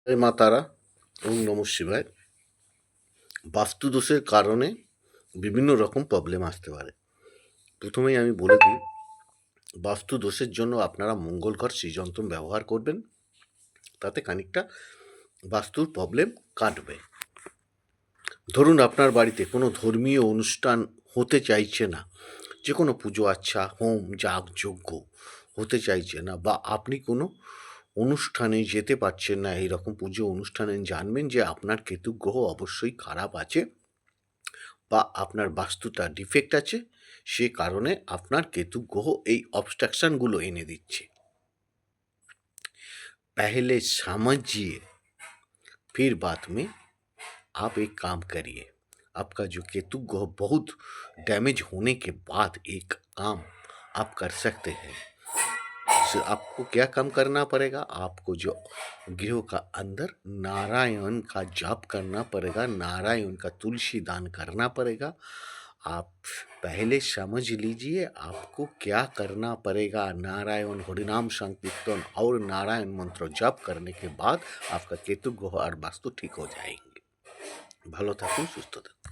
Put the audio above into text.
জয় মা তারা ওম নমঃ শিবায়। বাস্তুদোষের কারণে বিভিন্ন রকম প্রবলেম আসতে পারে। প্রথমেই আমি বলে দিই, বাস্তুদোষের জন্য আপনারা মঙ্গলঘর সৃজনতম ব্যবহার করবেন, তাতে খানিকটা বাস্তুর প্রবলেম কাটবে। ধরুন আপনার বাড়িতে কোনো ধর্মীয় অনুষ্ঠান হতে চাইছে না, যে কোনো পুজো আচ্ছা, হোম, যাগযজ্ঞ হতে চাইছে না, বা আপনি কোনো অনুষ্ঠানে যেতে পারছেন না, এইরকম পুজো অনুষ্ঠানে জানবেন যে আপনার কেতু গ্রহ অবশ্যই খারাপ আছে বা আপনার বাস্তুটা ডিফেক্ট আছে, সে কারণে আপনার কেতু গ্রহ এই অবস্ট্রাকশনগুলো এনে দিচ্ছে। पहले समझिए, फिर बाद में आप एक काम करिए। आपका जो केतु ग्रह बहुत डैमेज होने के बाद एक काम आप कर सकते हैं। आपको क्या काम करना पड़ेगा? आपको जो गृह का अंदर नारायण का जाप करना पड़ेगा, नारायण का तुलसी दान करना पड़ेगा। आप पहले समझ लीजिए आपको क्या करना पड़ेगा। नारायण हरिनाम संकीर्तन और नारायण मंत्र जाप करने के बाद आपका केतु ग्रह और वास्तु ठीक हो जाएंगे। ভালো থাকুন, সুস্থ থাকুন।